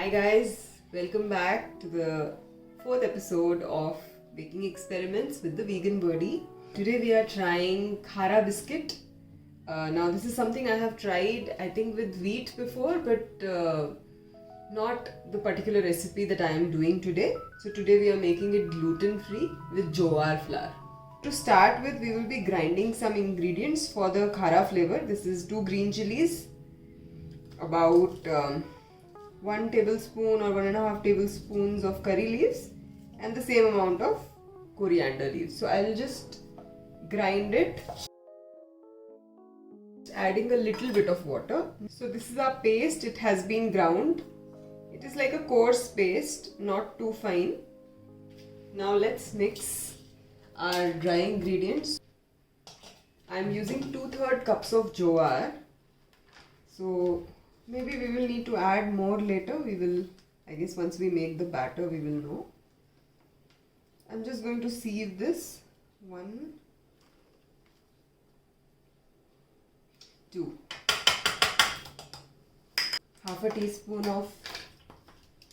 Hi guys, welcome back to the fourth episode of Baking Experiments with the Vegan Birdie. Today we are trying Khara Biscuit. Now this is something I have tried I think with wheat before, but not the particular recipe that I am doing today. So today we are making it gluten-free with jowar flour. To start with, we will be grinding some ingredients for the Khara flavor. This is 2 green chilies, about 1 tablespoon or 1.5 tablespoons of curry leaves, and the same amount of coriander leaves. So I'll just grind it, adding a little bit of water. So this is our paste. It has been ground. It is like a coarse paste, not too fine. Now let's mix our dry ingredients. I'm using 2/3 cups of jowar. So maybe we will need to add more later. We will, I guess once we make the batter, we will know. I'm just going to sieve this. 1, 2. Half a teaspoon of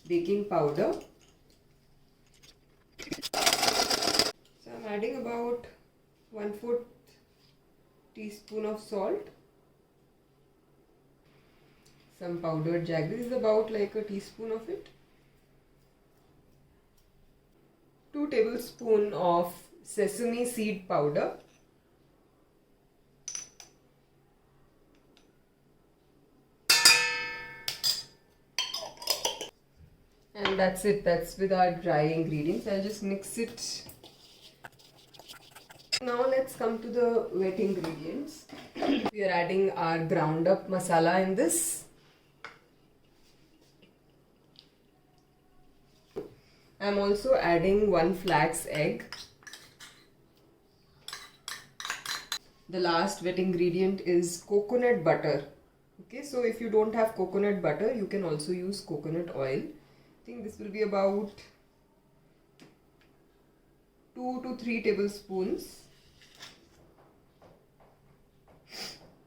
baking powder. So I'm adding about 1/4 teaspoon of salt. Some powdered jaggery, is about like a teaspoon of it. 2 tablespoons of sesame seed powder. And that's it. That's with our dry ingredients. I'll just mix it. Now let's come to the wet ingredients. We are adding our ground up masala in this. I'm also adding 1 flax egg. The last wet ingredient is coconut butter. Okay, so if you don't have coconut butter, you can also use coconut oil. I think this will be about 2 to 3 tablespoons.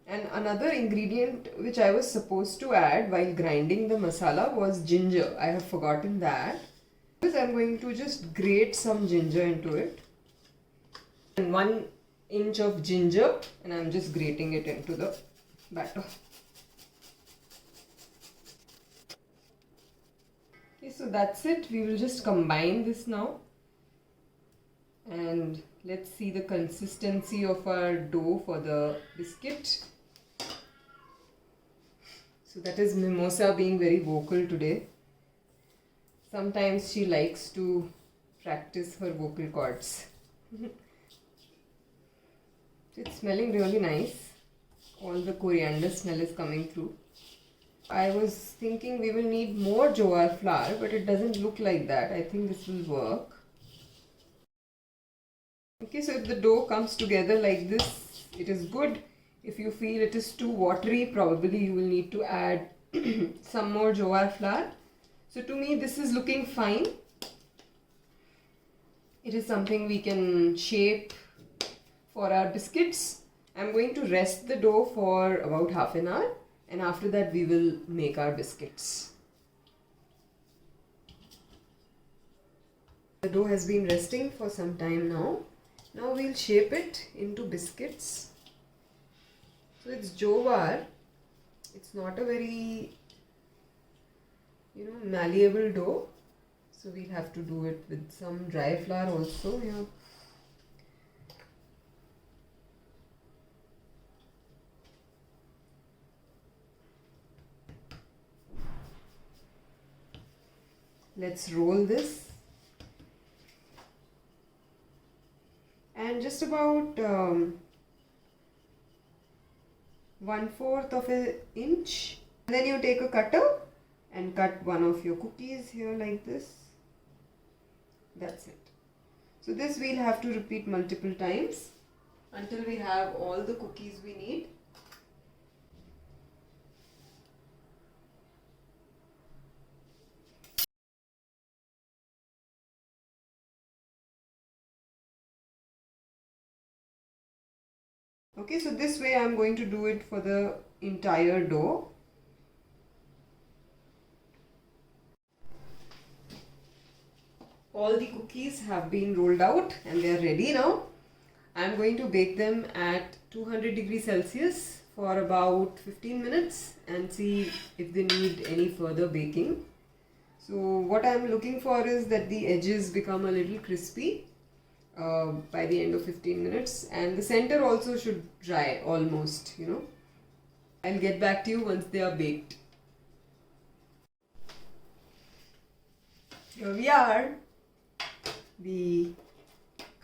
And another ingredient which I was supposed to add while grinding the masala was ginger. I have forgotten that. I'm going to just grate some ginger into it. And 1 inch of ginger, and I'm just grating it into the batter. Okay, so that's it. We will just combine this now. And let's see the consistency of our dough for the biscuit. So that is Mimosa being very vocal today. Sometimes she likes to practice her vocal cords. It's smelling really nice. All the coriander smell is coming through. I was thinking we will need more jowar flour, but it doesn't look like that. I think this will work. Okay, so if the dough comes together like this, it is good. If you feel it is too watery, probably you will need to add some more jowar flour. So to me, this is looking fine. It is something we can shape for our biscuits. I'm going to rest the dough for about half an hour, and after that we will make our biscuits. The dough has been resting for some time now. Now we'll shape it into biscuits. So it's jowar. It's not a very malleable dough, so we'll have to do it with some dry flour also here. Let's roll this, and just about 1/4 of an inch, and then you take a cutter and cut one of your cookies here like this. That's it. So this we'll have to repeat multiple times until we have all the cookies we need. Okay, so this way I'm going to do it for the entire dough. all the cookies have been rolled out and they are ready now. I'm going to bake them at 200 degrees Celsius for about 15 minutes and see if they need any further baking. So what I'm looking for is that the edges become a little crispy by the end of 15 minutes, and the center also should dry almost, I'll get back to you once they are baked. Here we are. The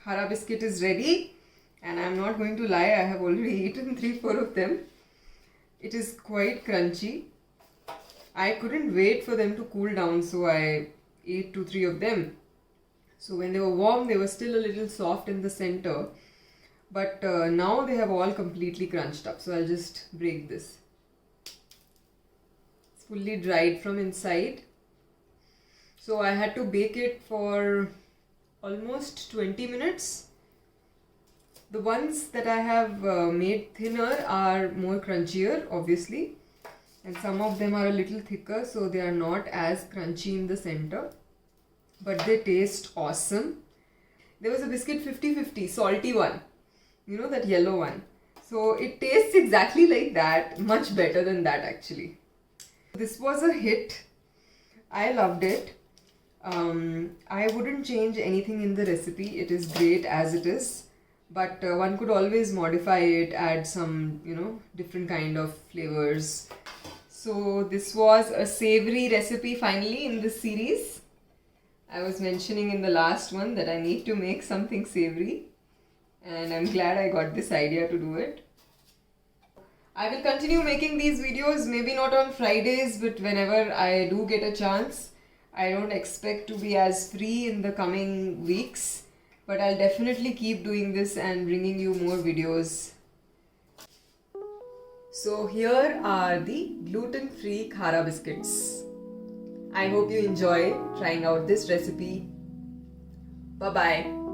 Khara biscuit is ready, and I'm not going to lie, I have already eaten 3-4 of them. It is quite crunchy. I couldn't wait for them to cool down, so I ate 2-3 of them. So when they were warm, they were still a little soft in the center, but now they have all completely crunched up. So I'll just break this. It's fully dried from inside. So I had to bake it for almost 20 minutes. The ones that I have made thinner are more crunchier, obviously, and some of them are a little thicker, so they are not as crunchy in the center, but they taste awesome. There was a biscuit 50-50, salty one, that yellow one. So it tastes exactly like that, much better than that actually. This was a hit. I loved it. I wouldn't change anything in the recipe. It is great as it is, but one could always modify it, add some, different kind of flavors. So this was a savory recipe finally in this series. I was mentioning in the last one that I need to make something savory, and I'm glad I got this idea to do it. I will continue making these videos, maybe not on Fridays, but whenever I do get a chance. I don't expect to be as free in the coming weeks, but I'll definitely keep doing this and bringing you more videos. So here are the gluten-free Khara biscuits. I hope you enjoy trying out this recipe. Bye-bye.